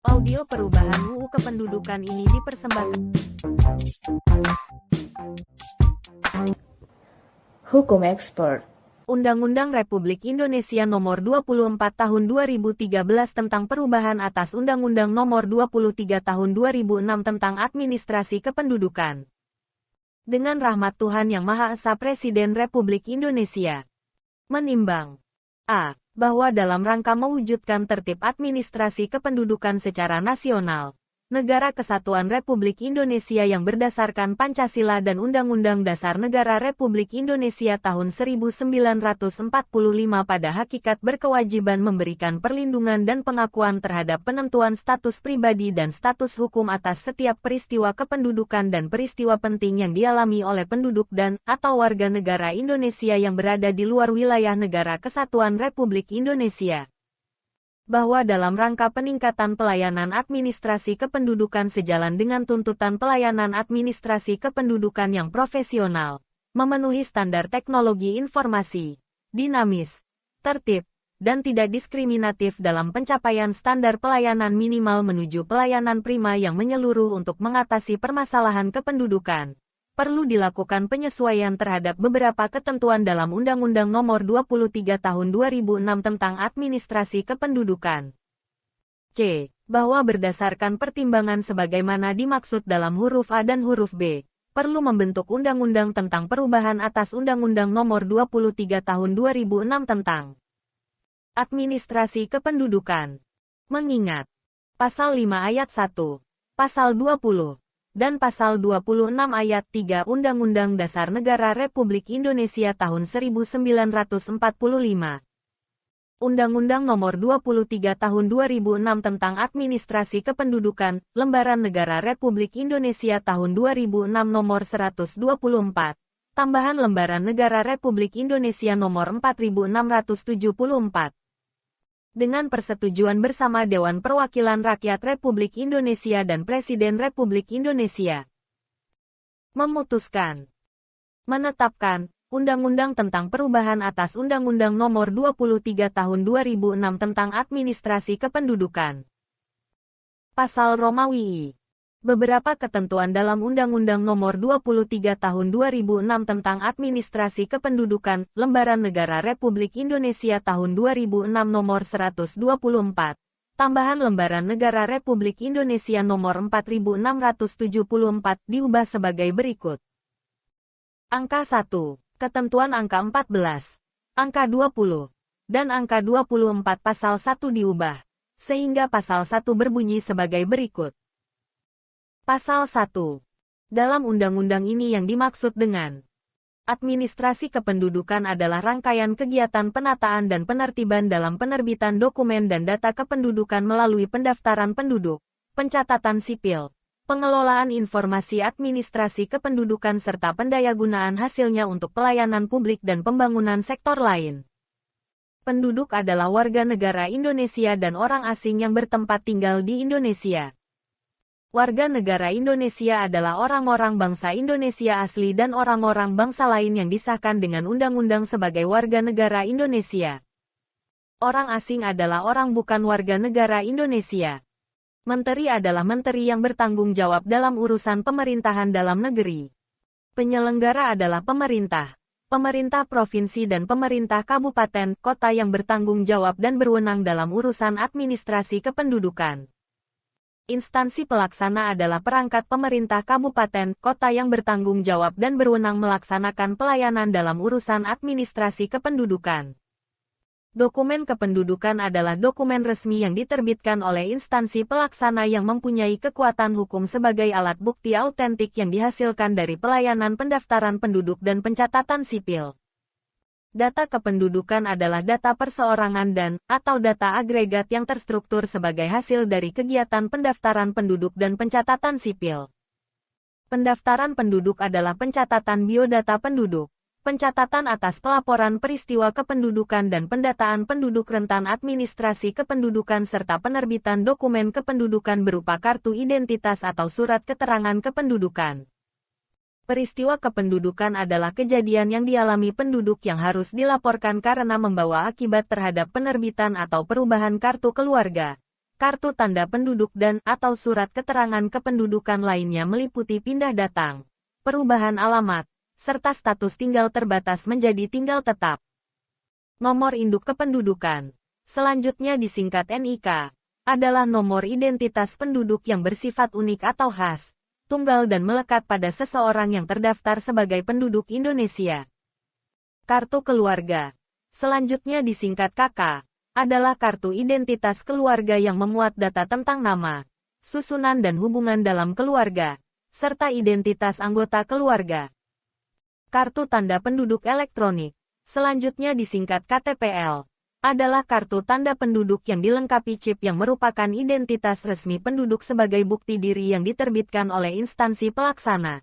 Audio perubahan UU Kependudukan ini dipersembahkan Hukum Expert. Undang-Undang Republik Indonesia Nomor 24 Tahun 2013 tentang perubahan atas Undang-Undang Nomor 23 Tahun 2006 tentang Administrasi Kependudukan. Dengan rahmat Tuhan Yang Maha Esa Presiden Republik Indonesia menimbang a. Bahwa dalam rangka mewujudkan tertib administrasi kependudukan secara nasional, Negara Kesatuan Republik Indonesia yang berdasarkan Pancasila dan Undang-Undang Dasar Negara Republik Indonesia tahun 1945 pada hakikat berkewajiban memberikan perlindungan dan pengakuan terhadap penentuan status pribadi dan status hukum atas setiap peristiwa kependudukan dan peristiwa penting yang dialami oleh penduduk dan/atau warga negara Indonesia yang berada di luar wilayah Negara Kesatuan Republik Indonesia. Bahwa dalam rangka peningkatan pelayanan administrasi kependudukan sejalan dengan tuntutan pelayanan administrasi kependudukan yang profesional, memenuhi standar teknologi informasi, dinamis, tertib, dan tidak diskriminatif dalam pencapaian standar pelayanan minimal menuju pelayanan prima yang menyeluruh untuk mengatasi permasalahan kependudukan, perlu dilakukan penyesuaian terhadap beberapa ketentuan dalam Undang-Undang Nomor 23 Tahun 2006 tentang Administrasi Kependudukan. C. Bahwa berdasarkan pertimbangan sebagaimana dimaksud dalam huruf A dan huruf B, perlu membentuk Undang-Undang tentang perubahan atas Undang-Undang Nomor 23 Tahun 2006 tentang Administrasi Kependudukan. Mengingat Pasal 5 Ayat 1, Pasal 20, dan Pasal 26 Ayat 3 Undang-Undang Dasar Negara Republik Indonesia tahun 1945. Undang-Undang Nomor 23 Tahun 2006 tentang Administrasi Kependudukan, Lembaran Negara Republik Indonesia tahun 2006 Nomor 124, tambahan Lembaran Negara Republik Indonesia Nomor 4674. Dengan persetujuan bersama Dewan Perwakilan Rakyat Republik Indonesia dan Presiden Republik Indonesia. Memutuskan. Menetapkan Undang-Undang tentang perubahan atas Undang-Undang Nomor 23 Tahun 2006 tentang Administrasi Kependudukan. Pasal Romawi I. Beberapa ketentuan dalam Undang-Undang Nomor 23 Tahun 2006 tentang Administrasi Kependudukan, Lembaran Negara Republik Indonesia tahun 2006 Nomor 124, tambahan Lembaran Negara Republik Indonesia Nomor 4674 diubah sebagai berikut. Angka 1. Ketentuan angka 14, angka 20, dan angka 24 pasal 1 diubah, sehingga pasal 1 berbunyi sebagai berikut. Pasal 1. Dalam undang-undang ini yang dimaksud dengan administrasi kependudukan adalah rangkaian kegiatan penataan dan penertiban dalam penerbitan dokumen dan data kependudukan melalui pendaftaran penduduk, pencatatan sipil, pengelolaan informasi administrasi kependudukan serta pendayagunaan hasilnya untuk pelayanan publik dan pembangunan sektor lain. Penduduk adalah warga negara Indonesia dan orang asing yang bertempat tinggal di Indonesia. Warga negara Indonesia adalah orang-orang bangsa Indonesia asli dan orang-orang bangsa lain yang disahkan dengan undang-undang sebagai warga negara Indonesia. Orang asing adalah orang bukan warga negara Indonesia. Menteri adalah menteri yang bertanggung jawab dalam urusan pemerintahan dalam negeri. Penyelenggara adalah pemerintah provinsi dan pemerintah kabupaten, kota yang bertanggung jawab dan berwenang dalam urusan administrasi kependudukan. Instansi pelaksana adalah perangkat pemerintah kabupaten, kota yang bertanggung jawab dan berwenang melaksanakan pelayanan dalam urusan administrasi kependudukan. Dokumen kependudukan adalah dokumen resmi yang diterbitkan oleh instansi pelaksana yang mempunyai kekuatan hukum sebagai alat bukti autentik yang dihasilkan dari pelayanan pendaftaran penduduk dan pencatatan sipil. Data kependudukan adalah data perseorangan dan/atau data agregat yang terstruktur sebagai hasil dari kegiatan pendaftaran penduduk dan pencatatan sipil. Pendaftaran penduduk adalah pencatatan biodata penduduk, pencatatan atas pelaporan peristiwa kependudukan dan pendataan penduduk rentan administrasi kependudukan serta penerbitan dokumen kependudukan berupa kartu identitas atau surat keterangan kependudukan. Peristiwa kependudukan adalah kejadian yang dialami penduduk yang harus dilaporkan karena membawa akibat terhadap penerbitan atau perubahan kartu keluarga, kartu tanda penduduk dan/atau surat keterangan kependudukan lainnya meliputi pindah datang, perubahan alamat, serta status tinggal terbatas menjadi tinggal tetap. Nomor induk kependudukan, selanjutnya disingkat NIK, adalah nomor identitas penduduk yang bersifat unik atau khas, tunggal dan melekat pada seseorang yang terdaftar sebagai penduduk Indonesia. Kartu keluarga, selanjutnya disingkat KK, adalah kartu identitas keluarga yang memuat data tentang nama, susunan dan hubungan dalam keluarga, serta identitas anggota keluarga. Kartu tanda penduduk elektronik, selanjutnya disingkat KTPL, adalah kartu tanda penduduk yang dilengkapi chip yang merupakan identitas resmi penduduk sebagai bukti diri yang diterbitkan oleh instansi pelaksana.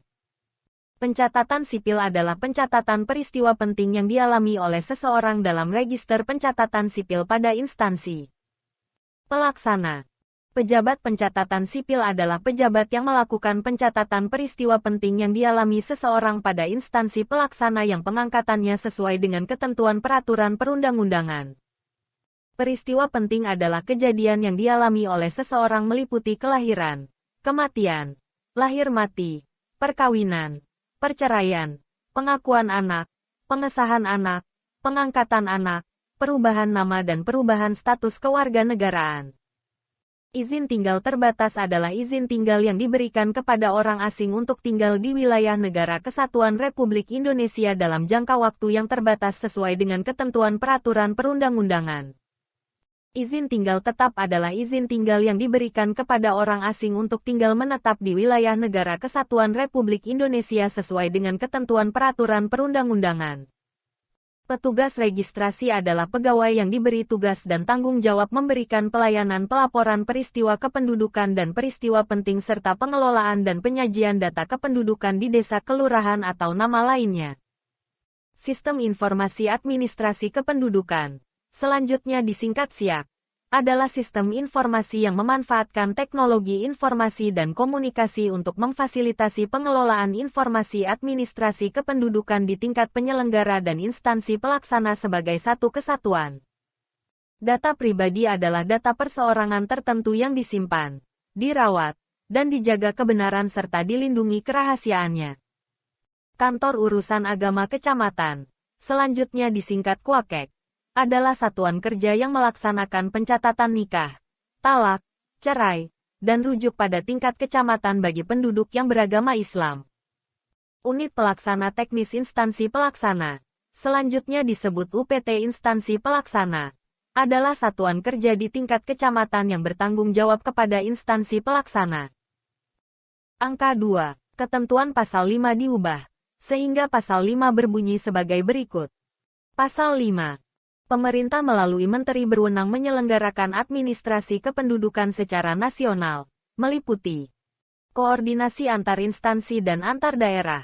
Pencatatan sipil adalah pencatatan peristiwa penting yang dialami oleh seseorang dalam register pencatatan sipil pada instansi pelaksana. Pejabat pencatatan sipil adalah pejabat yang melakukan pencatatan peristiwa penting yang dialami seseorang pada instansi pelaksana yang pengangkatannya sesuai dengan ketentuan peraturan perundang-undangan. Peristiwa penting adalah kejadian yang dialami oleh seseorang meliputi kelahiran, kematian, lahir mati, perkawinan, perceraian, pengakuan anak, pengesahan anak, pengangkatan anak, perubahan nama dan perubahan status kewarganegaraan. Izin tinggal terbatas adalah izin tinggal yang diberikan kepada orang asing untuk tinggal di wilayah Negara Kesatuan Republik Indonesia dalam jangka waktu yang terbatas sesuai dengan ketentuan peraturan perundang-undangan. Izin tinggal tetap adalah izin tinggal yang diberikan kepada orang asing untuk tinggal menetap di wilayah Negara Kesatuan Republik Indonesia sesuai dengan ketentuan peraturan perundang-undangan. Petugas registrasi adalah pegawai yang diberi tugas dan tanggung jawab memberikan pelayanan pelaporan peristiwa kependudukan dan peristiwa penting serta pengelolaan dan penyajian data kependudukan di desa kelurahan atau nama lainnya. Sistem Informasi Administrasi Kependudukan, selanjutnya disingkat SIAK, adalah sistem informasi yang memanfaatkan teknologi informasi dan komunikasi untuk memfasilitasi pengelolaan informasi administrasi kependudukan di tingkat penyelenggara dan instansi pelaksana sebagai satu kesatuan. Data pribadi adalah data perseorangan tertentu yang disimpan, dirawat, dan dijaga kebenaran serta dilindungi kerahasiaannya. Kantor Urusan Agama Kecamatan, selanjutnya disingkat KUAKEK, adalah satuan kerja yang melaksanakan pencatatan nikah, talak, cerai, dan rujuk pada tingkat kecamatan bagi penduduk yang beragama Islam. Unit Pelaksana Teknis Instansi Pelaksana, selanjutnya disebut UPT Instansi Pelaksana, adalah satuan kerja di tingkat kecamatan yang bertanggung jawab kepada instansi pelaksana. Angka 2. Ketentuan Pasal 5 diubah, sehingga Pasal 5 berbunyi sebagai berikut. Pasal 5. Pemerintah melalui Menteri berwenang menyelenggarakan administrasi kependudukan secara nasional, meliputi koordinasi antar instansi dan antar daerah,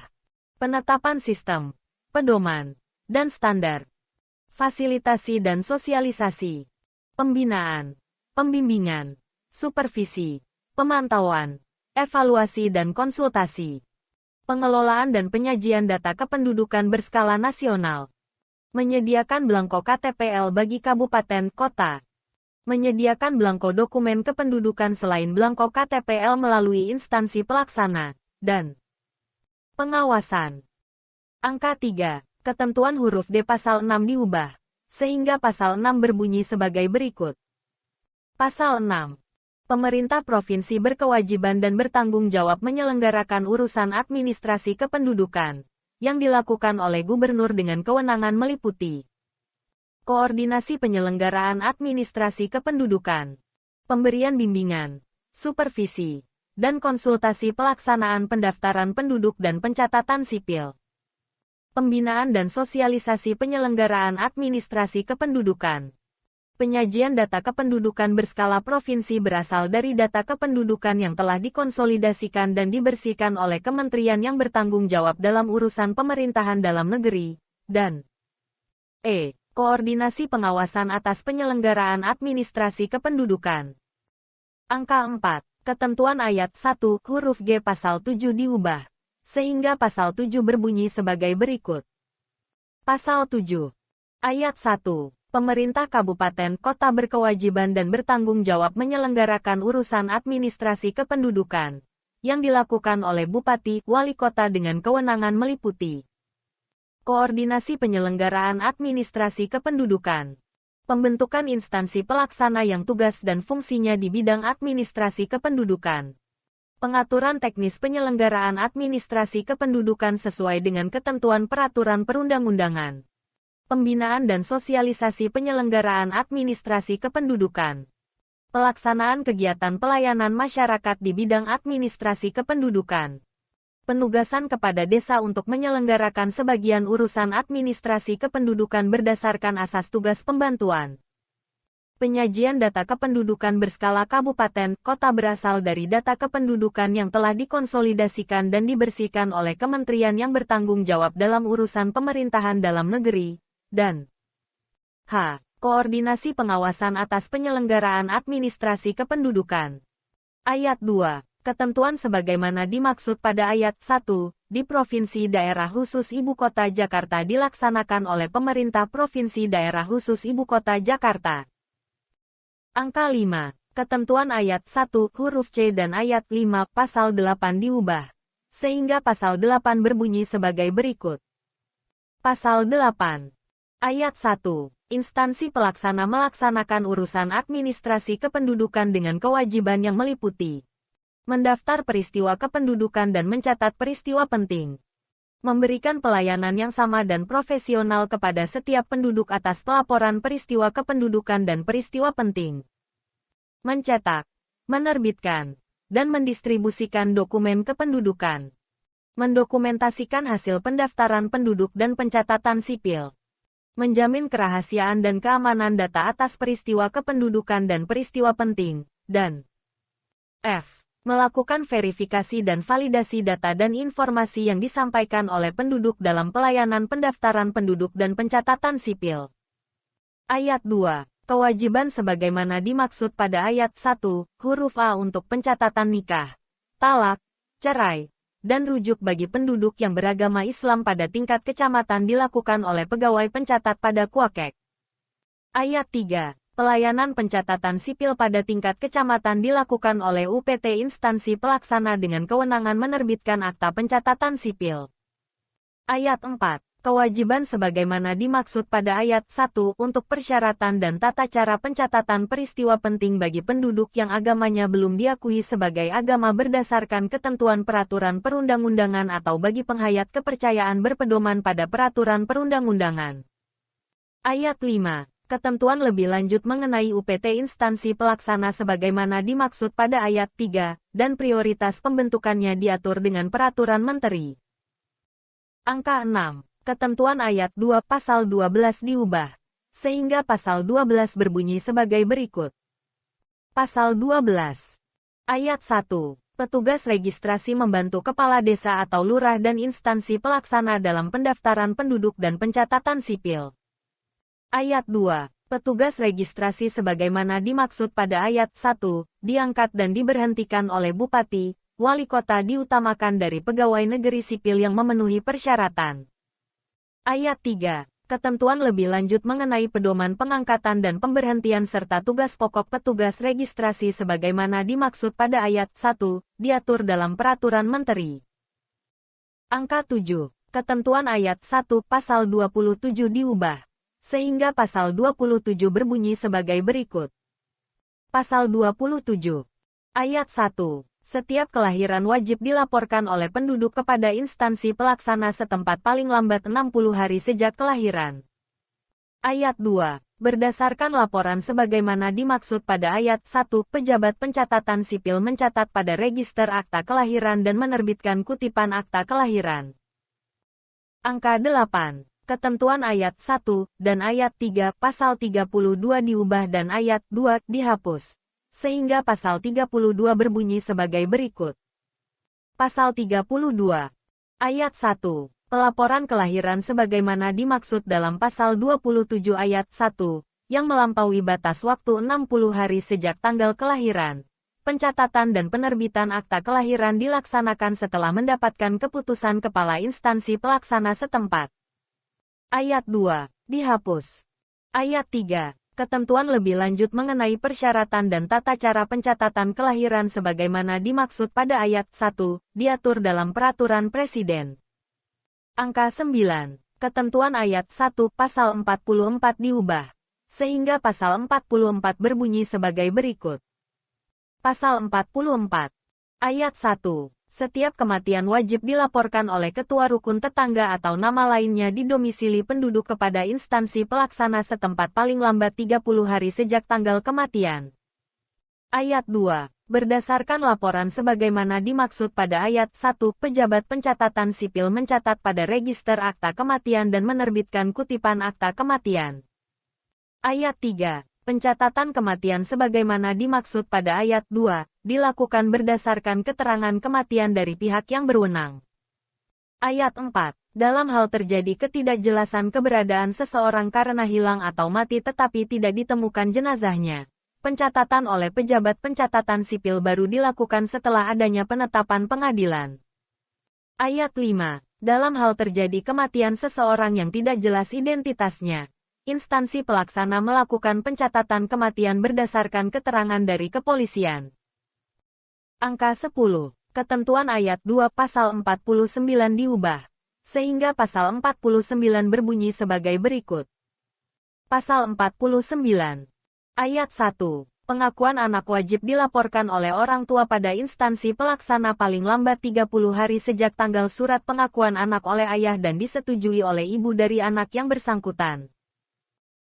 penetapan sistem, pedoman, dan standar, fasilitasi dan sosialisasi, pembinaan, pembimbingan, supervisi, pemantauan, evaluasi dan konsultasi, pengelolaan dan penyajian data kependudukan berskala nasional, menyediakan belangko KTPL bagi kabupaten kota, menyediakan belangko dokumen kependudukan selain belangko KTPL melalui instansi pelaksana, dan pengawasan. Angka 3. Ketentuan huruf D Pasal 6 diubah, sehingga Pasal 6 berbunyi sebagai berikut. Pasal 6. Pemerintah provinsi berkewajiban dan bertanggung jawab menyelenggarakan urusan administrasi kependudukan, yang dilakukan oleh gubernur dengan kewenangan meliputi koordinasi penyelenggaraan administrasi kependudukan, pemberian bimbingan, supervisi, dan konsultasi pelaksanaan pendaftaran penduduk dan pencatatan sipil, pembinaan dan sosialisasi penyelenggaraan administrasi kependudukan, penyajian data kependudukan berskala provinsi berasal dari data kependudukan yang telah dikonsolidasikan dan dibersihkan oleh kementerian yang bertanggung jawab dalam urusan pemerintahan dalam negeri, dan koordinasi pengawasan atas penyelenggaraan administrasi kependudukan. Angka 4. Ketentuan ayat 1 huruf G Pasal 7 diubah, sehingga Pasal 7 berbunyi sebagai berikut. Pasal 7. Ayat 1. Pemerintah kabupaten kota berkewajiban dan bertanggung jawab menyelenggarakan urusan administrasi kependudukan yang dilakukan oleh bupati, wali kota dengan kewenangan meliputi koordinasi penyelenggaraan administrasi kependudukan, pembentukan instansi pelaksana yang tugas dan fungsinya di bidang administrasi kependudukan, pengaturan teknis penyelenggaraan administrasi kependudukan sesuai dengan ketentuan peraturan perundang-undangan, pembinaan dan sosialisasi penyelenggaraan administrasi kependudukan, pelaksanaan kegiatan pelayanan masyarakat di bidang administrasi kependudukan, penugasan kepada desa untuk menyelenggarakan sebagian urusan administrasi kependudukan berdasarkan asas tugas pembantuan, penyajian data kependudukan berskala kabupaten, kota berasal dari data kependudukan yang telah dikonsolidasikan dan dibersihkan oleh kementerian yang bertanggung jawab dalam urusan pemerintahan dalam negeri, dan h. Koordinasi pengawasan atas penyelenggaraan administrasi kependudukan. Ayat 2. Ketentuan sebagaimana dimaksud pada ayat 1, di Provinsi Daerah Khusus Ibu Kota Jakarta dilaksanakan oleh Pemerintah Provinsi Daerah Khusus Ibu Kota Jakarta. Angka 5. Ketentuan ayat 1 huruf C dan ayat 5 pasal 8 diubah, sehingga pasal 8 berbunyi sebagai berikut. Pasal 8. Ayat 1. Instansi pelaksana melaksanakan urusan administrasi kependudukan dengan kewajiban yang meliputi mendaftar peristiwa kependudukan dan mencatat peristiwa penting, memberikan pelayanan yang sama dan profesional kepada setiap penduduk atas pelaporan peristiwa kependudukan dan peristiwa penting, mencetak, menerbitkan, dan mendistribusikan dokumen kependudukan, mendokumentasikan hasil pendaftaran penduduk dan pencatatan sipil, menjamin kerahasiaan dan keamanan data atas peristiwa kependudukan dan peristiwa penting, dan f. Melakukan verifikasi dan validasi data dan informasi yang disampaikan oleh penduduk dalam pelayanan pendaftaran penduduk dan pencatatan sipil. Ayat 2. Kewajiban sebagaimana dimaksud pada ayat 1, huruf A untuk pencatatan nikah, talak, cerai, dan rujuk bagi penduduk yang beragama Islam pada tingkat kecamatan dilakukan oleh pegawai pencatat pada Kuakek. Ayat 3. Pelayanan pencatatan sipil pada tingkat kecamatan dilakukan oleh UPT instansi pelaksana dengan kewenangan menerbitkan akta pencatatan sipil. Ayat 4. Kewajiban sebagaimana dimaksud pada ayat 1 untuk persyaratan dan tata cara pencatatan peristiwa penting bagi penduduk yang agamanya belum diakui sebagai agama berdasarkan ketentuan peraturan perundang-undangan atau bagi penghayat kepercayaan berpedoman pada peraturan perundang-undangan. Ayat 5. Ketentuan lebih lanjut mengenai UPT instansi pelaksana sebagaimana dimaksud pada ayat 3, dan prioritas pembentukannya diatur dengan peraturan menteri. Angka 6. Ketentuan ayat 2 pasal 12 diubah, sehingga pasal 12 berbunyi sebagai berikut. Pasal 12. Ayat 1. Petugas registrasi membantu kepala desa atau lurah dan instansi pelaksana dalam pendaftaran penduduk dan pencatatan sipil. Ayat 2. Petugas registrasi sebagaimana dimaksud pada ayat 1, diangkat dan diberhentikan oleh bupati, wali kota diutamakan dari pegawai negeri sipil yang memenuhi persyaratan. Ayat 3. Ketentuan lebih lanjut mengenai pedoman pengangkatan dan pemberhentian serta tugas pokok petugas registrasi sebagaimana dimaksud pada ayat 1, diatur dalam peraturan menteri. Angka 7. Ketentuan ayat 1 pasal 27 diubah, sehingga pasal 27 berbunyi sebagai berikut. Pasal 27. Ayat 1. Setiap kelahiran wajib dilaporkan oleh penduduk kepada instansi pelaksana setempat paling lambat 60 hari sejak kelahiran. Ayat 2. Berdasarkan laporan sebagaimana dimaksud pada ayat 1, pejabat pencatatan sipil mencatat pada register akta kelahiran dan menerbitkan kutipan akta kelahiran. Angka 8. Ketentuan ayat 1 dan ayat 3 pasal 32 diubah dan ayat 2 dihapus, sehingga pasal 32 berbunyi sebagai berikut. Pasal 32. Ayat 1. Pelaporan kelahiran sebagaimana dimaksud dalam pasal 27 ayat 1, yang melampaui batas waktu 60 hari sejak tanggal kelahiran. Pencatatan dan penerbitan akta kelahiran dilaksanakan setelah mendapatkan keputusan kepala instansi pelaksana setempat. Ayat 2. Dihapus. Ayat 3. Ketentuan lebih lanjut mengenai persyaratan dan tata cara pencatatan kelahiran sebagaimana dimaksud pada ayat 1, diatur dalam Peraturan Presiden. Angka 9. Ketentuan ayat 1 pasal 44 diubah, sehingga pasal 44 berbunyi sebagai berikut. Pasal 44. Ayat 1. Setiap kematian wajib dilaporkan oleh ketua rukun tetangga atau nama lainnya di domisili penduduk kepada instansi pelaksana setempat paling lambat 30 hari sejak tanggal kematian. Ayat 2. Berdasarkan laporan sebagaimana dimaksud pada ayat 1, pejabat pencatatan sipil mencatat pada register akta kematian dan menerbitkan kutipan akta kematian. Ayat 3. Pencatatan kematian sebagaimana dimaksud pada ayat 2, dilakukan berdasarkan keterangan kematian dari pihak yang berwenang. Ayat 4. Dalam hal terjadi ketidakjelasan keberadaan seseorang karena hilang atau mati tetapi tidak ditemukan jenazahnya, pencatatan oleh pejabat pencatatan sipil baru dilakukan setelah adanya penetapan pengadilan. Ayat 5. Dalam hal terjadi kematian seseorang yang tidak jelas identitasnya, instansi pelaksana melakukan pencatatan kematian berdasarkan keterangan dari kepolisian. Angka 10. Ketentuan ayat 2 pasal 49 diubah, sehingga pasal 49 berbunyi sebagai berikut. Pasal 49. Ayat 1. Pengakuan anak wajib dilaporkan oleh orang tua pada instansi pelaksana paling lambat 30 hari sejak tanggal surat pengakuan anak oleh ayah dan disetujui oleh ibu dari anak yang bersangkutan.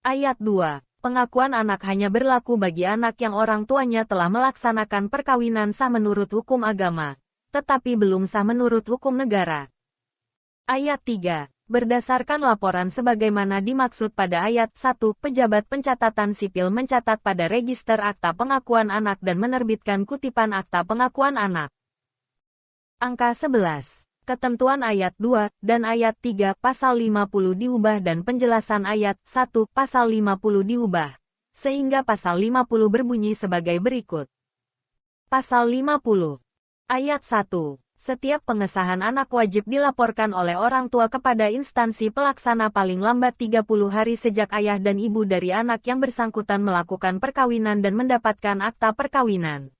Ayat 2. Pengakuan anak hanya berlaku bagi anak yang orang tuanya telah melaksanakan perkawinan sah menurut hukum agama, tetapi belum sah menurut hukum negara. Ayat 3. Berdasarkan laporan sebagaimana dimaksud pada ayat 1, pejabat pencatatan sipil mencatat pada register akta pengakuan anak dan menerbitkan kutipan akta pengakuan anak. Angka 11. Ketentuan ayat 2 dan ayat 3 pasal 50 diubah dan penjelasan ayat 1 pasal 50 diubah, sehingga pasal 50 berbunyi sebagai berikut. Pasal 50. Ayat 1. Setiap pengesahan anak wajib dilaporkan oleh orang tua kepada instansi pelaksana paling lambat 30 hari sejak ayah dan ibu dari anak yang bersangkutan melakukan perkawinan dan mendapatkan akta perkawinan.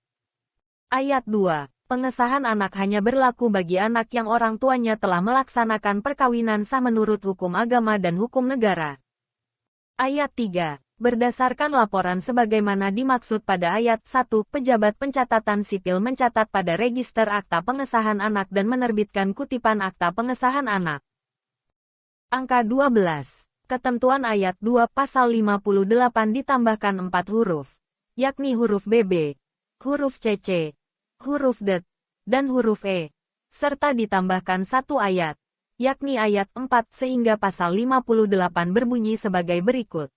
Ayat 2. Pengesahan anak hanya berlaku bagi anak yang orang tuanya telah melaksanakan perkawinan sah menurut hukum agama dan hukum negara. Ayat 3. Berdasarkan laporan sebagaimana dimaksud pada ayat 1, pejabat pencatatan sipil mencatat pada register akta pengesahan anak dan menerbitkan kutipan akta pengesahan anak. Angka 12. Ketentuan ayat 2 pasal 58 ditambahkan 4 huruf, yakni huruf BB, huruf CC, huruf D, dan huruf E, serta ditambahkan satu ayat, yakni ayat 4 sehingga pasal 58 berbunyi sebagai berikut.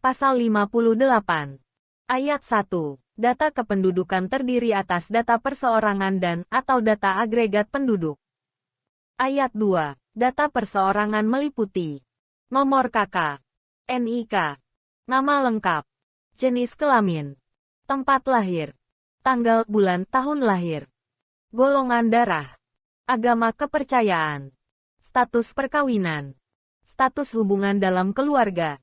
Pasal 58. Ayat 1. Data kependudukan terdiri atas data perseorangan dan atau data agregat penduduk. Ayat 2. Data perseorangan meliputi nomor KK, NIK, nama lengkap, jenis kelamin, tempat lahir, tanggal, bulan, tahun lahir, golongan darah, agama kepercayaan, status perkawinan, status hubungan dalam keluarga,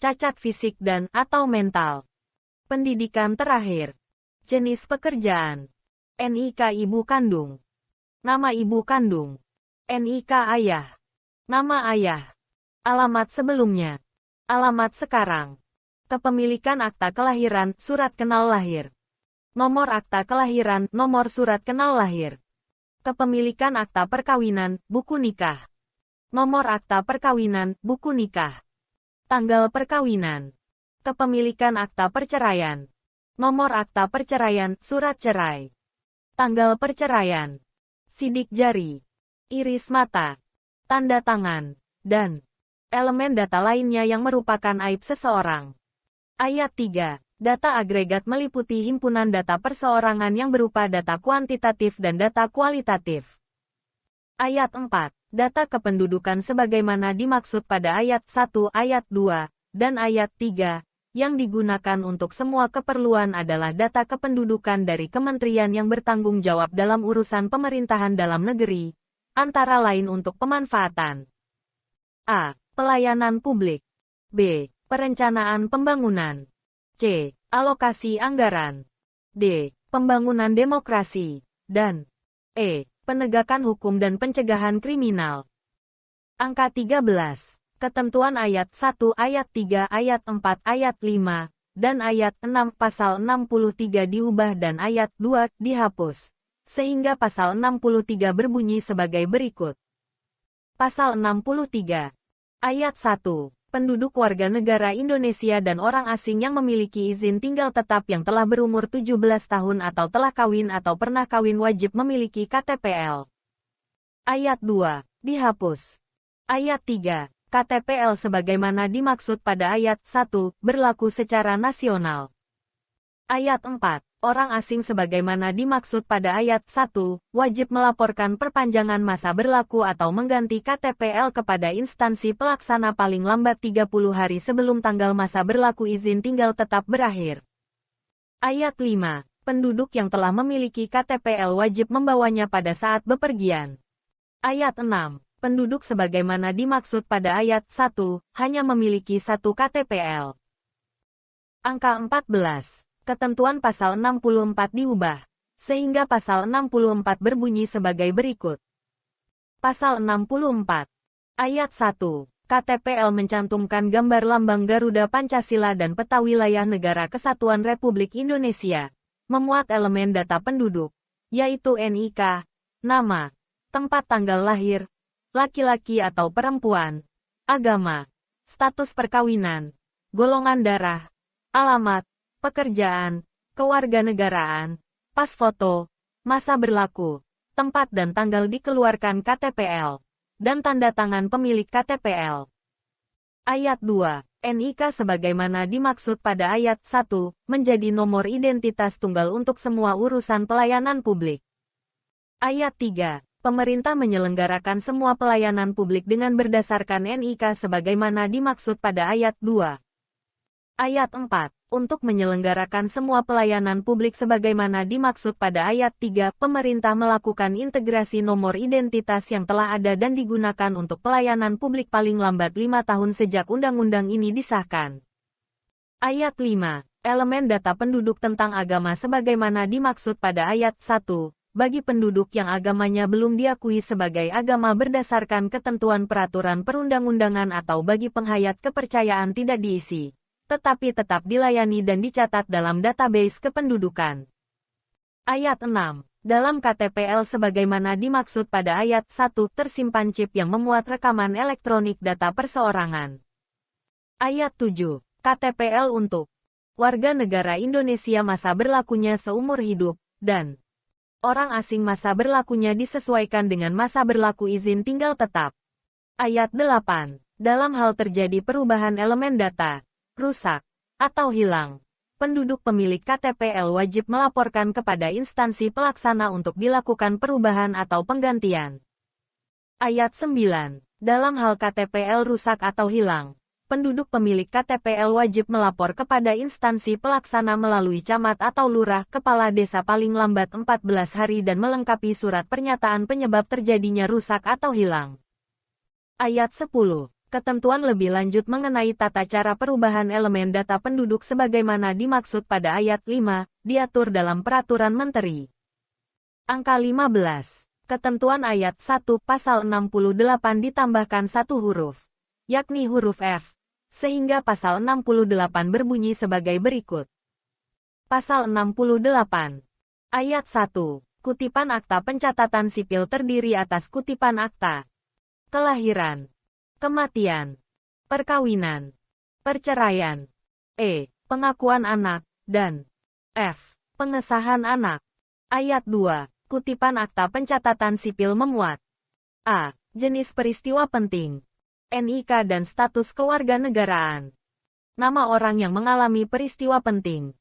cacat fisik dan atau mental, pendidikan terakhir, jenis pekerjaan, NIK ibu kandung, nama ibu kandung, NIK ayah, nama ayah, alamat sebelumnya, alamat sekarang, kepemilikan akta kelahiran, surat kenal lahir, nomor akta kelahiran, nomor surat kenal lahir, kepemilikan akta perkawinan, buku nikah, nomor akta perkawinan, buku nikah, tanggal perkawinan, kepemilikan akta perceraian, nomor akta perceraian, surat cerai, tanggal perceraian, sidik jari, iris mata, tanda tangan, dan elemen data lainnya yang merupakan aib seseorang. Ayat 3. Data agregat meliputi himpunan data perseorangan yang berupa data kuantitatif dan data kualitatif. Ayat 4. Data kependudukan sebagaimana dimaksud pada ayat 1, ayat 2, dan ayat 3, yang digunakan untuk semua keperluan adalah data kependudukan dari kementerian yang bertanggung jawab dalam urusan pemerintahan dalam negeri, antara lain untuk pemanfaatan A. Pelayanan publik, B. Perencanaan pembangunan. C. Alokasi anggaran. D. Pembangunan demokrasi. Dan E. Penegakan hukum dan pencegahan kriminal. Angka 13. Ketentuan ayat 1, ayat 3, ayat 4, ayat 5, dan ayat 6 pasal 63 diubah dan ayat 2 dihapus. Sehingga pasal 63 berbunyi sebagai berikut. Pasal 63. Ayat 1. Penduduk warga negara Indonesia dan orang asing yang memiliki izin tinggal tetap yang telah berumur 17 tahun atau telah kawin atau pernah kawin wajib memiliki KTPL. Ayat 2. Dihapus. Ayat 3. KTPL sebagaimana dimaksud pada ayat 1, berlaku secara nasional. Ayat 4. Orang asing sebagaimana dimaksud pada ayat 1, wajib melaporkan perpanjangan masa berlaku atau mengganti KTPL kepada instansi pelaksana paling lambat 30 hari sebelum tanggal masa berlaku izin tinggal tetap berakhir. Ayat 5. Penduduk yang telah memiliki KTPL wajib membawanya pada saat bepergian. Ayat 6. Penduduk sebagaimana dimaksud pada ayat 1, hanya memiliki satu KTPL. Angka 14. Ketentuan pasal 64 diubah, sehingga pasal 64 berbunyi sebagai berikut. Pasal 64. Ayat 1. KTPL mencantumkan gambar lambang Garuda Pancasila dan peta wilayah Negara Kesatuan Republik Indonesia, memuat elemen data penduduk, yaitu NIK, nama, tempat tanggal lahir, laki-laki atau perempuan, agama, status perkawinan, golongan darah, alamat, pekerjaan, kewarganegaraan, pas foto, masa berlaku, tempat dan tanggal dikeluarkan KTPL, dan tanda tangan pemilik KTPL. Ayat 2. NIK sebagaimana dimaksud pada ayat 1, menjadi nomor identitas tunggal untuk semua urusan pelayanan publik. Ayat 3. Pemerintah menyelenggarakan semua pelayanan publik dengan berdasarkan NIK sebagaimana dimaksud pada ayat 2. Ayat 4. Untuk menyelenggarakan semua pelayanan publik sebagaimana dimaksud pada ayat 3, pemerintah melakukan integrasi nomor identitas yang telah ada dan digunakan untuk pelayanan publik paling lambat 5 tahun sejak undang-undang ini disahkan. Ayat 5. Elemen data penduduk tentang agama sebagaimana dimaksud pada ayat 1, bagi penduduk yang agamanya belum diakui sebagai agama berdasarkan ketentuan peraturan perundang-undangan atau bagi penghayat kepercayaan tidak diisi, tetapi tetap dilayani dan dicatat dalam database kependudukan. Ayat 6. Dalam KTPL sebagaimana dimaksud pada ayat 1 tersimpan chip yang memuat rekaman elektronik data perseorangan. Ayat 7. KTPL untuk warga negara Indonesia masa berlakunya seumur hidup, dan orang asing masa berlakunya disesuaikan dengan masa berlaku izin tinggal tetap. Ayat 8. Dalam hal terjadi perubahan elemen data, rusak, atau hilang, penduduk pemilik KTPL wajib melaporkan kepada instansi pelaksana untuk dilakukan perubahan atau penggantian. Ayat 9. Dalam hal KTPL rusak atau hilang, penduduk pemilik KTPL wajib melapor kepada instansi pelaksana melalui camat atau lurah kepala desa paling lambat 14 hari dan melengkapi surat pernyataan penyebab terjadinya rusak atau hilang. Ayat 10. Ketentuan lebih lanjut mengenai tata cara perubahan elemen data penduduk sebagaimana dimaksud pada ayat 5, diatur dalam Peraturan Menteri. Angka 15. Ketentuan ayat 1 pasal 68 ditambahkan satu huruf, yakni huruf F, sehingga pasal 68 berbunyi sebagai berikut. Pasal 68. Ayat 1. Kutipan akta pencatatan sipil terdiri atas kutipan akta kelahiran, kematian, perkawinan, perceraian, E. Pengakuan anak, dan F. Pengesahan anak. Ayat 2. Kutipan akta pencatatan sipil memuat A. Jenis peristiwa penting, NIK dan status kewarganegaraan, nama orang yang mengalami peristiwa penting,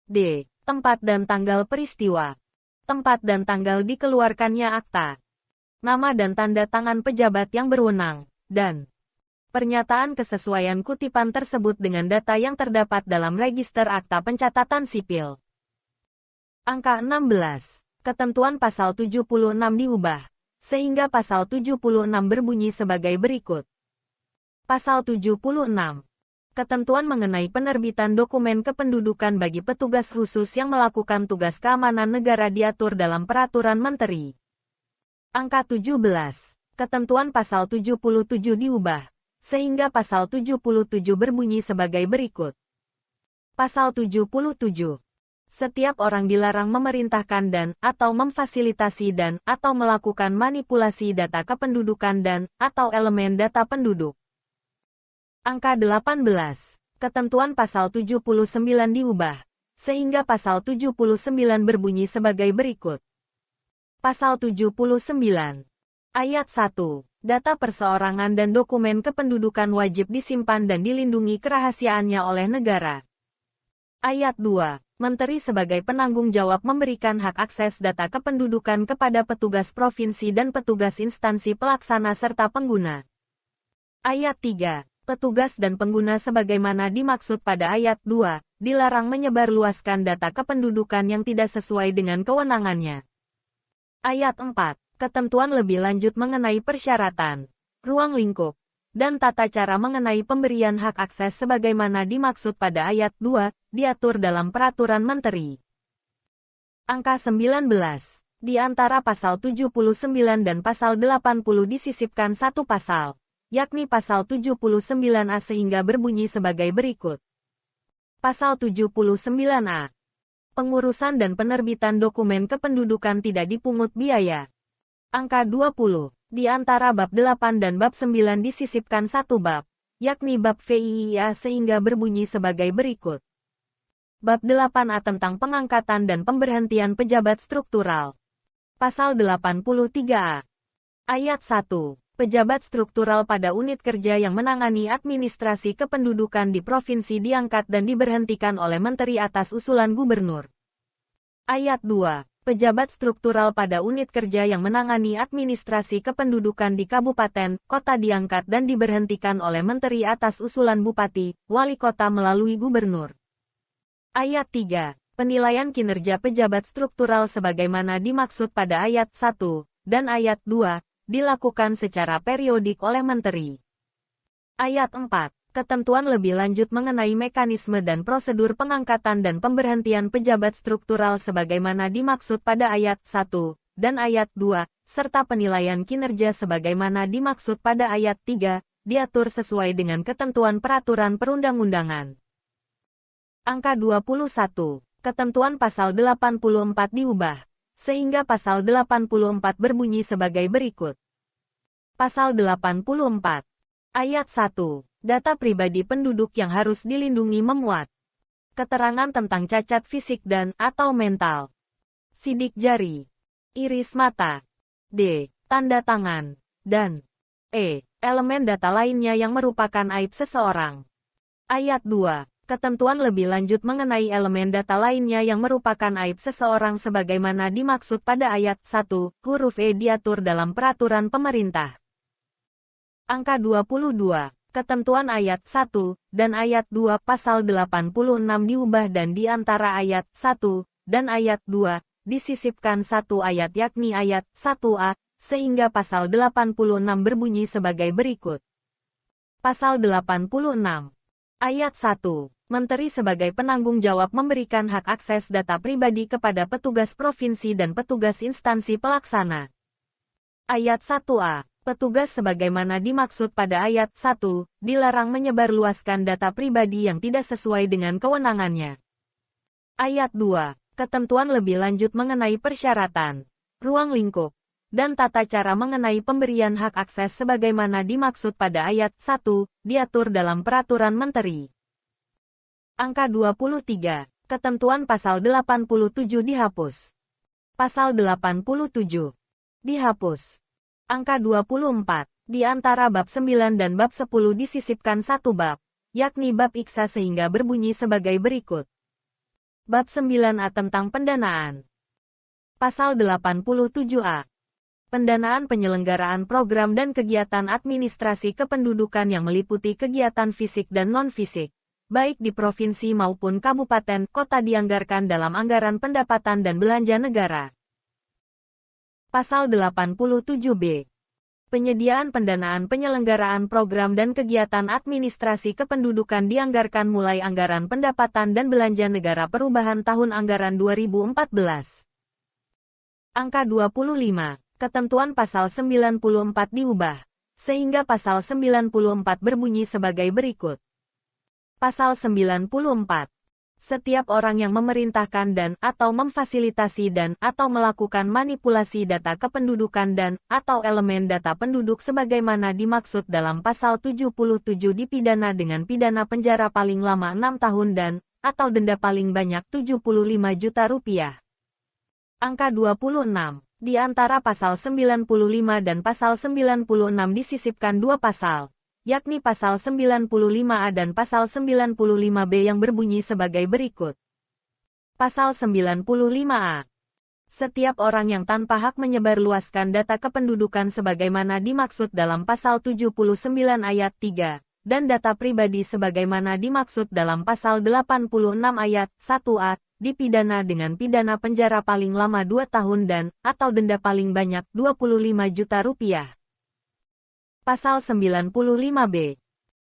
D. Tempat dan tanggal peristiwa, tempat dan tanggal dikeluarkannya akta, nama dan tanda tangan pejabat yang berwenang, dan pernyataan kesesuaian kutipan tersebut dengan data yang terdapat dalam register akta pencatatan sipil. Angka 16. Ketentuan pasal 76 diubah, sehingga pasal 76 berbunyi sebagai berikut. Pasal 76. Ketentuan mengenai penerbitan dokumen kependudukan bagi petugas khusus yang melakukan tugas keamanan negara diatur dalam Peraturan Menteri. Angka 17. Ketentuan pasal 77 diubah, sehingga pasal 77 berbunyi sebagai berikut. Pasal 77. Setiap orang dilarang memerintahkan dan/atau memfasilitasi dan/atau melakukan manipulasi data kependudukan dan/atau elemen data penduduk. Angka 18. Ketentuan pasal 79 diubah, sehingga pasal 79 berbunyi sebagai berikut. Pasal 79. Ayat 1. Data perseorangan dan dokumen kependudukan wajib disimpan dan dilindungi kerahasiaannya oleh negara. Ayat 2. Menteri sebagai penanggung jawab memberikan hak akses data kependudukan kepada petugas provinsi dan petugas instansi pelaksana serta pengguna. Ayat 3. Petugas dan pengguna sebagaimana dimaksud pada ayat 2, dilarang menyebarluaskan data kependudukan yang tidak sesuai dengan kewenangannya. Ayat 4. Ketentuan lebih lanjut mengenai persyaratan, ruang lingkup, dan tata cara mengenai pemberian hak akses sebagaimana dimaksud pada ayat 2, diatur dalam Peraturan Menteri. Angka 19. Di antara pasal 79 dan pasal 80 disisipkan satu pasal, yakni pasal 79A sehingga berbunyi sebagai berikut. Pasal 79A. Pengurusan dan penerbitan dokumen kependudukan tidak dipungut biaya. Angka 20. Di antara bab 8 dan bab 9 disisipkan satu bab, yakni bab VIIA sehingga berbunyi sebagai berikut. Bab 8A tentang pengangkatan dan pemberhentian pejabat struktural. Pasal 83A. Ayat 1. Pejabat struktural pada unit kerja yang menangani administrasi kependudukan di provinsi diangkat dan diberhentikan oleh menteri atas usulan gubernur. Ayat 2. Pejabat struktural pada unit kerja yang menangani administrasi kependudukan di kabupaten, kota diangkat dan diberhentikan oleh menteri atas usulan bupati, wali kota melalui gubernur. Ayat 3. Penilaian kinerja pejabat struktural sebagaimana dimaksud pada ayat 1 dan ayat 2 dilakukan secara periodik oleh menteri. Ayat 4. Ketentuan lebih lanjut mengenai mekanisme dan prosedur pengangkatan dan pemberhentian pejabat struktural sebagaimana dimaksud pada ayat 1 dan ayat 2, serta penilaian kinerja sebagaimana dimaksud pada ayat 3, diatur sesuai dengan ketentuan peraturan perundang-undangan. Angka 21. Ketentuan pasal 84 diubah, sehingga pasal 84 berbunyi sebagai berikut. Pasal 84. Ayat 1. Data pribadi penduduk yang harus dilindungi memuat keterangan tentang cacat fisik dan/atau mental, sidik jari, iris mata, d. tanda tangan, dan e. elemen data lainnya yang merupakan aib seseorang. Ayat 2. Ketentuan lebih lanjut mengenai elemen data lainnya yang merupakan aib seseorang sebagaimana dimaksud pada ayat 1, huruf e diatur dalam peraturan pemerintah. Angka 22. Ketentuan ayat 1 dan ayat 2 pasal 86 diubah dan di antara ayat 1 dan ayat 2 disisipkan satu ayat yakni ayat 1a, sehingga pasal 86 berbunyi sebagai berikut. Pasal 86. Ayat 1. Menteri sebagai penanggung jawab memberikan hak akses data pribadi kepada petugas provinsi dan petugas instansi pelaksana. Ayat 1a. Petugas sebagaimana dimaksud pada ayat 1, dilarang menyebarluaskan data pribadi yang tidak sesuai dengan kewenangannya. Ayat 2. Ketentuan lebih lanjut mengenai persyaratan, ruang lingkup, dan tata cara mengenai pemberian hak akses sebagaimana dimaksud pada ayat 1, diatur dalam Peraturan Menteri. Angka 23. Ketentuan pasal 87 dihapus. Pasal 87. Dihapus. Angka 24. Di antara bab 9 dan bab 10 disisipkan satu bab, yakni bab iksa sehingga berbunyi sebagai berikut. Bab 9a tentang pendanaan. Pasal 87a. Pendanaan penyelenggaraan program dan kegiatan administrasi kependudukan yang meliputi kegiatan fisik dan non-fisik, baik di provinsi maupun kabupaten kota dianggarkan dalam anggaran pendapatan dan belanja negara. Pasal 87b. Penyediaan pendanaan penyelenggaraan program dan kegiatan administrasi kependudukan dianggarkan mulai Anggaran Pendapatan dan Belanja Negara Perubahan Tahun Anggaran 2014. Angka 25. Ketentuan Pasal 94 diubah, sehingga Pasal 94 berbunyi sebagai berikut. Pasal 94. Setiap orang yang memerintahkan dan/atau memfasilitasi dan/atau melakukan manipulasi data kependudukan dan/atau elemen data penduduk sebagaimana dimaksud dalam Pasal 77 dipidana dengan pidana penjara paling lama 6 tahun dan/atau denda paling banyak Rp75 juta. Angka 26. Di antara Pasal 95 dan Pasal 96 disisipkan dua pasal, yakni Pasal 95A dan Pasal 95B yang berbunyi sebagai berikut. Pasal 95A. Setiap orang yang tanpa hak menyebarluaskan data kependudukan sebagaimana dimaksud dalam Pasal 79 ayat 3, dan data pribadi sebagaimana dimaksud dalam Pasal 86 ayat 1A, dipidana dengan pidana penjara paling lama 2 tahun dan/atau denda paling banyak Rp25 juta. Pasal 95B.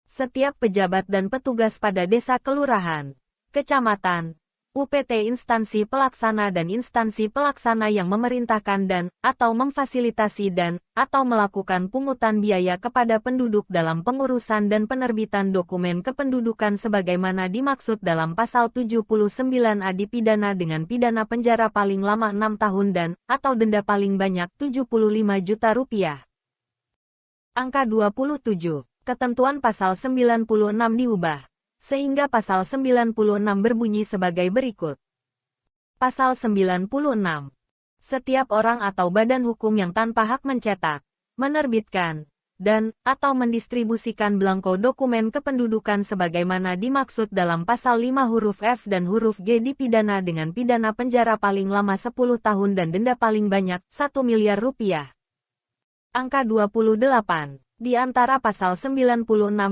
Setiap pejabat dan petugas pada desa kelurahan, kecamatan, UPT instansi pelaksana dan instansi pelaksana yang memerintahkan dan/atau memfasilitasi dan/atau melakukan pungutan biaya kepada penduduk dalam pengurusan dan penerbitan dokumen kependudukan sebagaimana dimaksud dalam Pasal 79A dipidana dengan pidana penjara paling lama 6 tahun dan/atau denda paling banyak Rp75 juta. Angka 27. Ketentuan Pasal 96 diubah, sehingga Pasal 96 berbunyi sebagai berikut. Pasal 96. Setiap orang atau badan hukum yang tanpa hak mencetak, menerbitkan, dan/atau mendistribusikan belangko dokumen kependudukan sebagaimana dimaksud dalam Pasal 5 huruf F dan huruf G dipidana dengan pidana penjara paling lama 10 tahun dan denda paling banyak Rp1 miliar. Angka 28. Di antara Pasal 96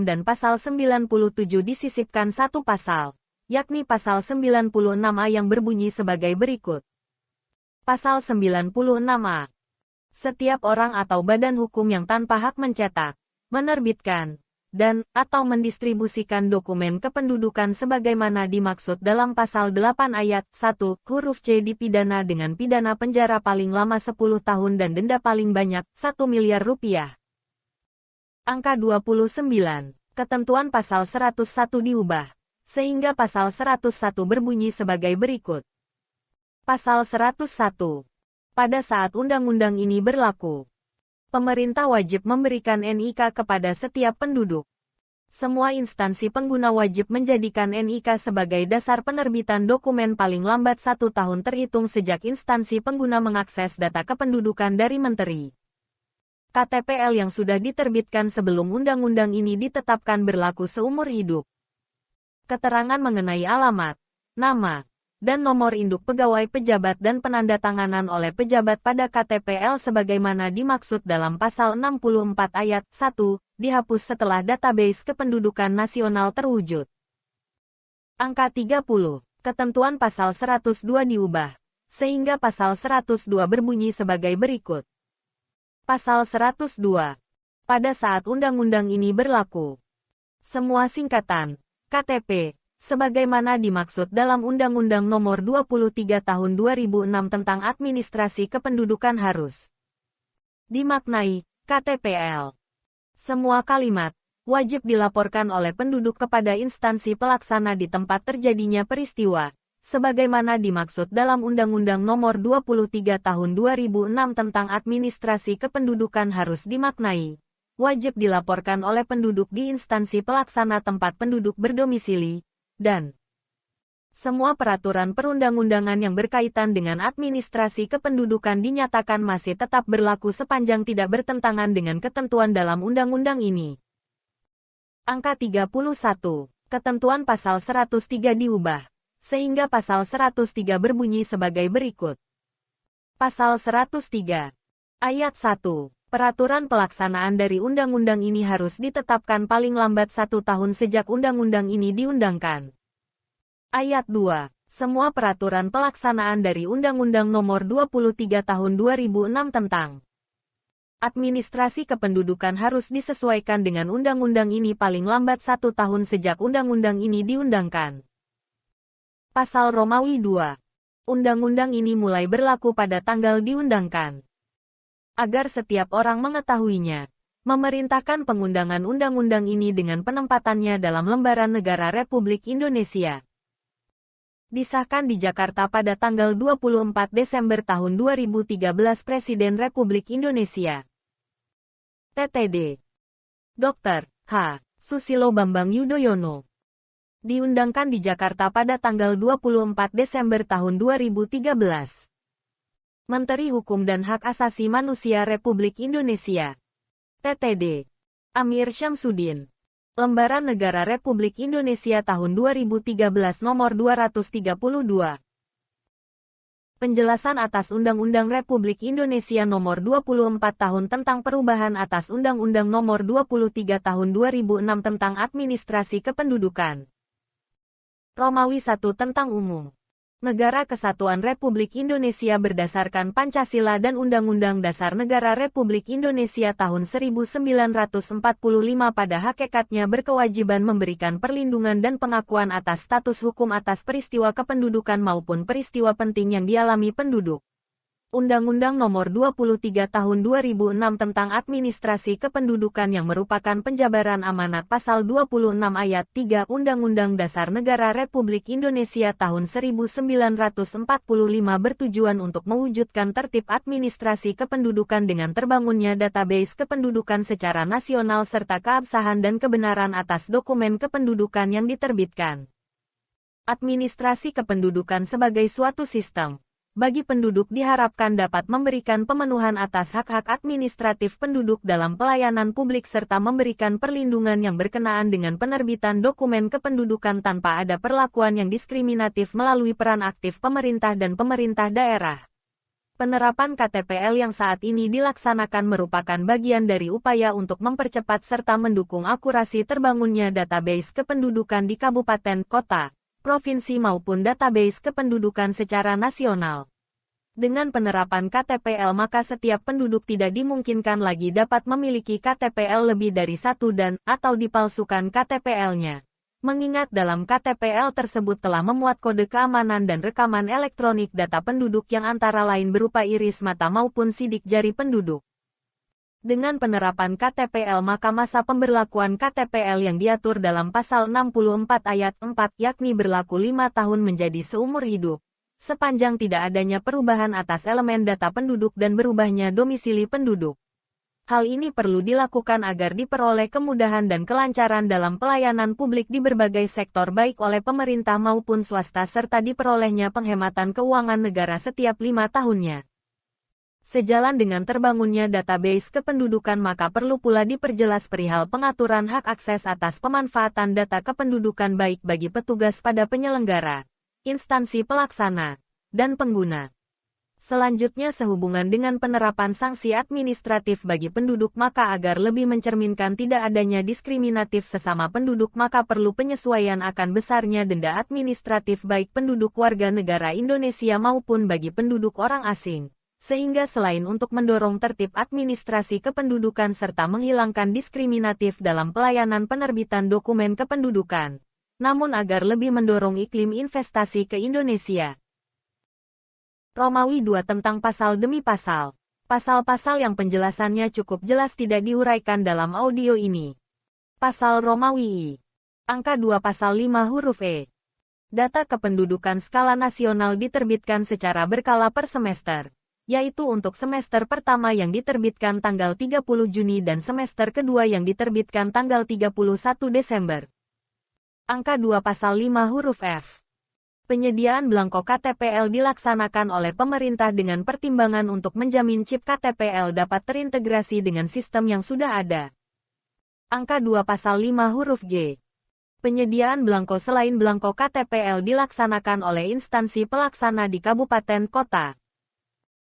dan Pasal 97 disisipkan satu pasal, yakni Pasal 96A yang berbunyi sebagai berikut. Pasal 96A. Setiap orang atau badan hukum yang tanpa hak mencetak, menerbitkan, dan/atau mendistribusikan dokumen kependudukan sebagaimana dimaksud dalam Pasal 8 ayat 1 huruf C dipidana dengan pidana penjara paling lama 10 tahun dan denda paling banyak Rp1 miliar. Angka 29. Ketentuan Pasal 101 diubah, sehingga Pasal 101 berbunyi sebagai berikut. Pasal 101. Pada saat undang-undang ini berlaku, pemerintah wajib memberikan NIK kepada setiap penduduk. Semua instansi pengguna wajib menjadikan NIK sebagai dasar penerbitan dokumen paling lambat 1 tahun terhitung sejak instansi pengguna mengakses data kependudukan dari Menteri. KTPL yang sudah diterbitkan sebelum undang-undang ini ditetapkan berlaku seumur hidup. Keterangan mengenai alamat, nama, dan nomor induk pegawai pejabat dan penandatanganan oleh pejabat pada KTPL sebagaimana dimaksud dalam Pasal 64 ayat 1, dihapus setelah database kependudukan nasional terwujud. Angka 30. Ketentuan Pasal 102 diubah, sehingga Pasal 102 berbunyi sebagai berikut. Pasal 102. Pada saat undang-undang ini berlaku, semua singkatan, KTP, sebagaimana dimaksud dalam Undang-Undang Nomor 23 Tahun 2006 tentang Administrasi Kependudukan harus dimaknai KTPL. Semua kalimat wajib dilaporkan oleh penduduk kepada instansi pelaksana di tempat terjadinya peristiwa, sebagaimana dimaksud dalam Undang-Undang Nomor 23 Tahun 2006 tentang Administrasi Kependudukan harus dimaknai wajib dilaporkan oleh penduduk di instansi pelaksana tempat penduduk berdomisili, dan semua peraturan perundang-undangan yang berkaitan dengan administrasi kependudukan dinyatakan masih tetap berlaku sepanjang tidak bertentangan dengan ketentuan dalam undang-undang ini. Angka 31. Ketentuan Pasal 103 diubah, sehingga Pasal 103 berbunyi sebagai berikut. Pasal 103. Ayat 1. Peraturan pelaksanaan dari undang-undang ini harus ditetapkan paling lambat 1 tahun sejak undang-undang ini diundangkan. Ayat 2. Semua peraturan pelaksanaan dari Undang-Undang Nomor 23 Tahun 2006 tentang Administrasi kependudukan harus disesuaikan dengan undang-undang ini paling lambat 1 tahun sejak undang-undang ini diundangkan. Pasal Romawi 2. Undang-undang ini mulai berlaku pada tanggal diundangkan. Agar setiap orang mengetahuinya, memerintahkan pengundangan undang-undang ini dengan penempatannya dalam Lembaran Negara Republik Indonesia. Disahkan di Jakarta pada tanggal 24 Desember tahun 2013 Presiden Republik Indonesia. TTD. Dr. H. Susilo Bambang Yudhoyono. Diundangkan di Jakarta pada tanggal 24 Desember tahun 2013. Menteri Hukum dan Hak Asasi Manusia Republik Indonesia. TTD. Amir Syamsuddin. Lembaran Negara Republik Indonesia tahun 2013 nomor 232. Penjelasan atas Undang-Undang Republik Indonesia nomor 24 tahun tentang perubahan atas Undang-Undang nomor 23 tahun 2006 tentang administrasi kependudukan. Romawi 1 tentang umum. Negara Kesatuan Republik Indonesia berdasarkan Pancasila dan Undang-Undang Dasar Negara Republik Indonesia tahun 1945 pada hakikatnya berkewajiban memberikan perlindungan dan pengakuan atas status hukum atas peristiwa kependudukan maupun peristiwa penting yang dialami penduduk. Undang-Undang Nomor 23 Tahun 2006 tentang Administrasi Kependudukan yang merupakan penjabaran amanat Pasal 26 Ayat 3 Undang-Undang Dasar Negara Republik Indonesia tahun 1945 bertujuan untuk mewujudkan tertib administrasi kependudukan dengan terbangunnya database kependudukan secara nasional serta keabsahan dan kebenaran atas dokumen kependudukan yang diterbitkan. Administrasi kependudukan sebagai suatu sistem bagi penduduk diharapkan dapat memberikan pemenuhan atas hak-hak administratif penduduk dalam pelayanan publik serta memberikan perlindungan yang berkenaan dengan penerbitan dokumen kependudukan tanpa ada perlakuan yang diskriminatif melalui peran aktif pemerintah dan pemerintah daerah. Penerapan KTPL yang saat ini dilaksanakan merupakan bagian dari upaya untuk mempercepat serta mendukung akurasi terbangunnya database kependudukan di kabupaten, kota, provinsi maupun database kependudukan secara nasional. Dengan penerapan KTPL maka setiap penduduk tidak dimungkinkan lagi dapat memiliki KTPL lebih dari satu dan atau dipalsukan KTPL-nya. Mengingat dalam KTPL tersebut telah memuat kode keamanan dan rekaman elektronik data penduduk yang antara lain berupa iris mata maupun sidik jari penduduk. Dengan penerapan KTPL maka masa pemberlakuan KTPL yang diatur dalam Pasal 64 Ayat 4 yakni berlaku 5 tahun menjadi seumur hidup, sepanjang tidak adanya perubahan atas elemen data penduduk dan berubahnya domisili penduduk. Hal ini perlu dilakukan agar diperoleh kemudahan dan kelancaran dalam pelayanan publik di berbagai sektor baik oleh pemerintah maupun swasta serta diperolehnya penghematan keuangan negara setiap 5 tahunnya. Sejalan dengan terbangunnya database kependudukan maka perlu pula diperjelas perihal pengaturan hak akses atas pemanfaatan data kependudukan baik bagi petugas pada penyelenggara, instansi pelaksana, dan pengguna. Selanjutnya sehubungan dengan penerapan sanksi administratif bagi penduduk maka agar lebih mencerminkan tidak adanya diskriminatif sesama penduduk maka perlu penyesuaian akan besarnya denda administratif baik penduduk warga negara Indonesia maupun bagi penduduk orang asing. Sehingga selain untuk mendorong tertib administrasi kependudukan serta menghilangkan diskriminatif dalam pelayanan penerbitan dokumen kependudukan, namun agar lebih mendorong iklim investasi ke Indonesia. Romawi 2 tentang pasal demi pasal. Pasal-pasal yang penjelasannya cukup jelas tidak diuraikan dalam audio ini. Pasal Romawi I. Angka 2 pasal 5 huruf E. Data kependudukan skala nasional diterbitkan secara berkala per semester, yaitu untuk semester pertama yang diterbitkan tanggal 30 Juni dan semester kedua yang diterbitkan tanggal 31 Desember. Angka 2 pasal 5 huruf F. Penyediaan belangko KTPL dilaksanakan oleh pemerintah dengan pertimbangan untuk menjamin chip KTPL dapat terintegrasi dengan sistem yang sudah ada. Angka 2 pasal 5 huruf G. Penyediaan belangko selain belangko KTPL dilaksanakan oleh instansi pelaksana di kabupaten kota.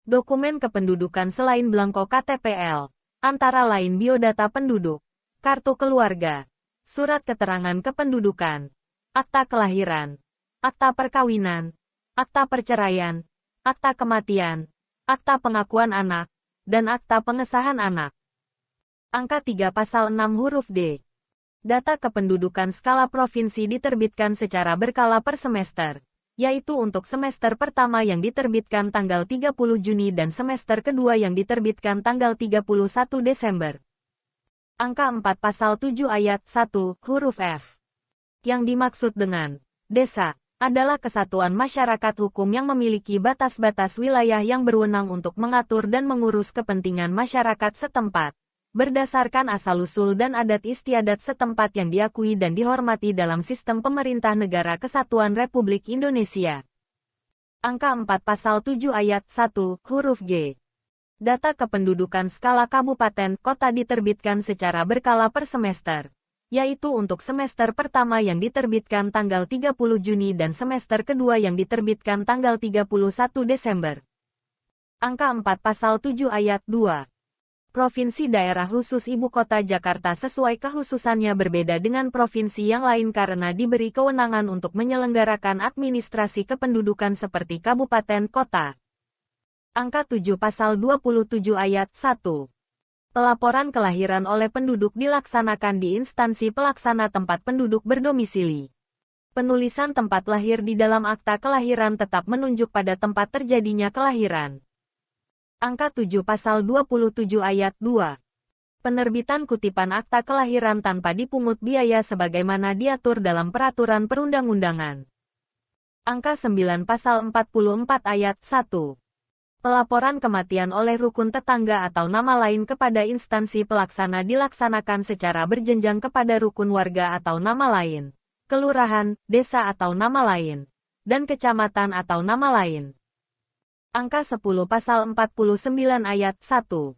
Dokumen kependudukan selain belangko KTPL, antara lain biodata penduduk, kartu keluarga, surat keterangan kependudukan, akta kelahiran, akta perkawinan, akta perceraian, akta kematian, akta pengakuan anak, dan Akta Pengesahan Anak. Angka 3 Pasal 6 huruf D. Data kependudukan skala provinsi diterbitkan secara berkala per semester, yaitu untuk semester pertama yang diterbitkan tanggal 30 Juni dan semester kedua yang diterbitkan tanggal 31 Desember. Angka 4 Pasal 7 Ayat 1 huruf F. Yang dimaksud dengan desa adalah kesatuan masyarakat hukum yang memiliki batas-batas wilayah yang berwenang untuk mengatur dan mengurus kepentingan masyarakat setempat, berdasarkan asal-usul dan adat istiadat setempat yang diakui dan dihormati dalam sistem pemerintah negara kesatuan Republik Indonesia. Angka 4 Pasal 7 Ayat 1 huruf G. Data kependudukan skala kabupaten kota diterbitkan secara berkala per semester, yaitu untuk semester pertama yang diterbitkan tanggal 30 Juni dan semester kedua yang diterbitkan tanggal 31 Desember. Angka 4 Pasal 7 Ayat 2. Provinsi daerah khusus Ibu Kota Jakarta sesuai kekhususannya berbeda dengan provinsi yang lain karena diberi kewenangan untuk menyelenggarakan administrasi kependudukan seperti kabupaten kota. Angka 7 Pasal 27 Ayat 1. Pelaporan kelahiran oleh penduduk dilaksanakan di instansi pelaksana tempat penduduk berdomisili. Penulisan tempat lahir di dalam akta kelahiran tetap menunjuk pada tempat terjadinya kelahiran. Angka 7 Pasal 27 Ayat 2. Penerbitan kutipan akta kelahiran tanpa dipungut biaya sebagaimana diatur dalam peraturan perundang-undangan. Angka 9 Pasal 44 Ayat 1. Pelaporan kematian oleh rukun tetangga atau nama lain kepada instansi pelaksana dilaksanakan secara berjenjang kepada rukun warga atau nama lain, kelurahan, desa atau nama lain, dan kecamatan atau nama lain. Angka 10 Pasal 49 Ayat 1.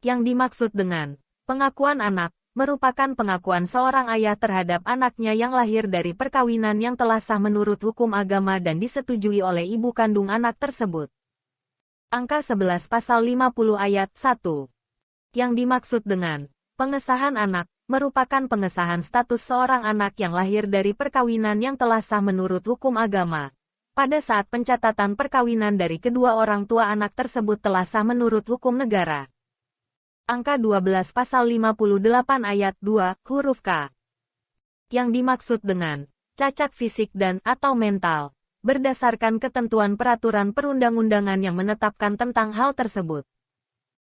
Yang dimaksud dengan pengakuan anak, merupakan pengakuan seorang ayah terhadap anaknya yang lahir dari perkawinan yang telah sah menurut hukum agama dan disetujui oleh ibu kandung anak tersebut. Angka 11 Pasal 50 Ayat 1. Yang dimaksud dengan pengesahan anak, merupakan pengesahan status seorang anak yang lahir dari perkawinan yang telah sah menurut hukum agama, pada saat pencatatan perkawinan dari kedua orang tua anak tersebut telah sah menurut hukum negara. Angka 12 Pasal 58 Ayat 2 huruf K. Yang dimaksud dengan cacat fisik dan atau mental, berdasarkan ketentuan peraturan perundang-undangan yang menetapkan tentang hal tersebut.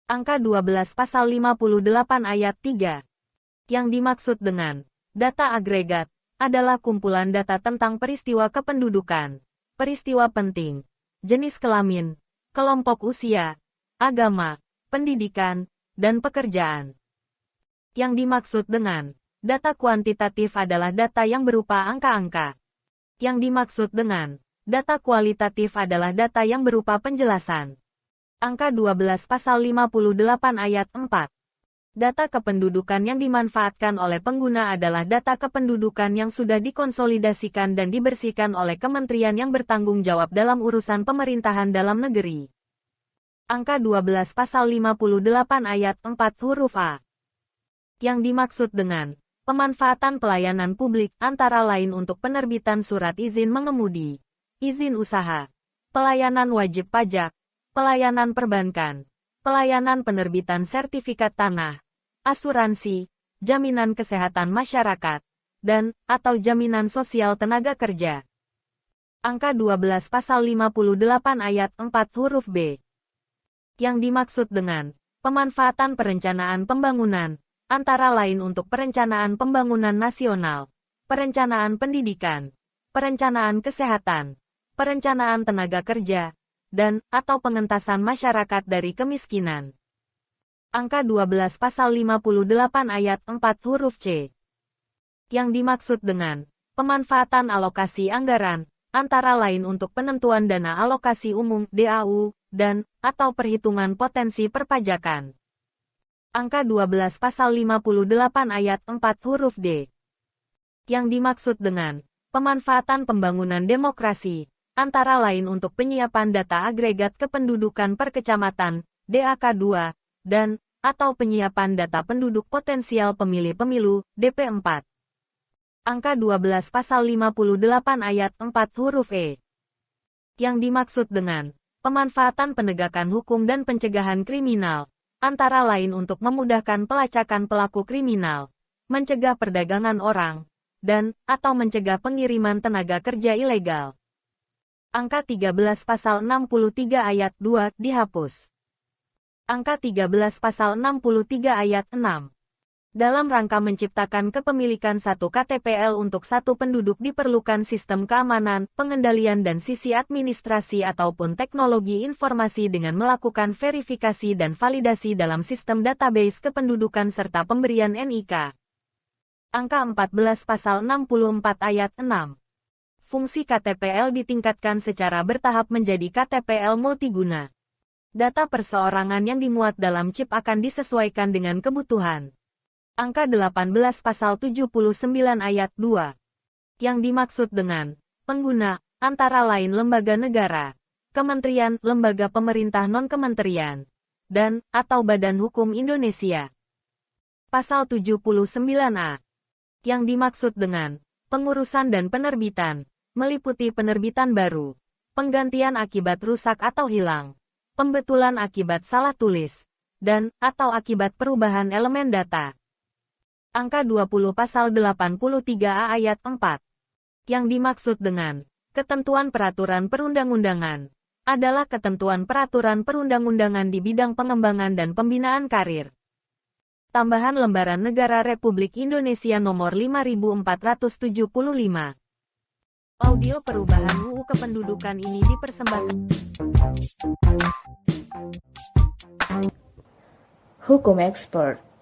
Angka 12 Pasal 58 Ayat 3. Yang dimaksud dengan data agregat, adalah kumpulan data tentang peristiwa kependudukan, peristiwa penting, jenis kelamin, kelompok usia, agama, pendidikan, dan pekerjaan. Yang dimaksud dengan data kuantitatif adalah data yang berupa angka-angka. Yang dimaksud dengan data kualitatif adalah data yang berupa penjelasan. Angka 12 Pasal 58 Ayat 4. Data kependudukan yang dimanfaatkan oleh pengguna adalah data kependudukan yang sudah dikonsolidasikan dan dibersihkan oleh kementerian yang bertanggung jawab dalam urusan pemerintahan dalam negeri. Angka 12 Pasal 58 Ayat 4 huruf A. Yang dimaksud dengan pemanfaatan pelayanan publik antara lain untuk penerbitan surat izin mengemudi, izin usaha, pelayanan wajib pajak, pelayanan perbankan, pelayanan penerbitan sertifikat tanah, asuransi, jaminan kesehatan masyarakat, dan atau jaminan sosial tenaga kerja. Angka 12 Pasal 58 Ayat 4 huruf B. Yang dimaksud dengan pemanfaatan perencanaan pembangunan, antara lain untuk perencanaan pembangunan nasional, perencanaan pendidikan, perencanaan kesehatan, perencanaan tenaga kerja, dan atau pengentasan masyarakat dari kemiskinan. Angka 12 Pasal 58 Ayat 4 huruf C. Yang dimaksud dengan pemanfaatan alokasi anggaran, antara lain untuk penentuan dana alokasi umum (DAU) dan atau perhitungan potensi perpajakan. Angka 12 Pasal 58 Ayat 4 huruf D. Yang dimaksud dengan pemanfaatan pembangunan demokrasi, antara lain untuk penyiapan data agregat kependudukan per kecamatan, DAK2, dan atau penyiapan data penduduk potensial pemilih pemilu, DP4. Angka 12 Pasal 58 Ayat 4 huruf E. Yang dimaksud dengan Pemanfaatan penegakan hukum dan pencegahan kriminal, antara lain untuk memudahkan pelacakan pelaku kriminal, mencegah perdagangan orang, dan atau mencegah pengiriman tenaga kerja ilegal. Angka 13 Pasal 63 Ayat 2 dihapus. Angka 13 Pasal 63 Ayat 6. Dalam rangka menciptakan kepemilikan satu KTPL untuk satu penduduk diperlukan sistem keamanan, pengendalian dan sisi administrasi ataupun teknologi informasi dengan melakukan verifikasi dan validasi dalam sistem database kependudukan serta pemberian NIK. Angka 14 Pasal 64 Ayat 6. Fungsi KTPL ditingkatkan secara bertahap menjadi KTPL multiguna. Data perseorangan yang dimuat dalam chip akan disesuaikan dengan kebutuhan. Angka 18 Pasal 79 Ayat 2. Yang dimaksud dengan pengguna, antara lain lembaga negara, kementerian, lembaga pemerintah non-kementerian, dan atau Badan Hukum Indonesia. Pasal 79A. Yang dimaksud dengan pengurusan dan penerbitan, meliputi penerbitan baru, penggantian akibat rusak atau hilang, pembetulan akibat salah tulis, dan atau akibat perubahan elemen data. Angka 20 Pasal 83A Ayat 4. Yang dimaksud dengan ketentuan peraturan perundang-undangan adalah ketentuan peraturan perundang-undangan di bidang pengembangan dan pembinaan karir. Tambahan Lembaran Negara Republik Indonesia Nomor 5475. Audio perubahan UU Kependudukan ini dipersembahkan Hukum Expert.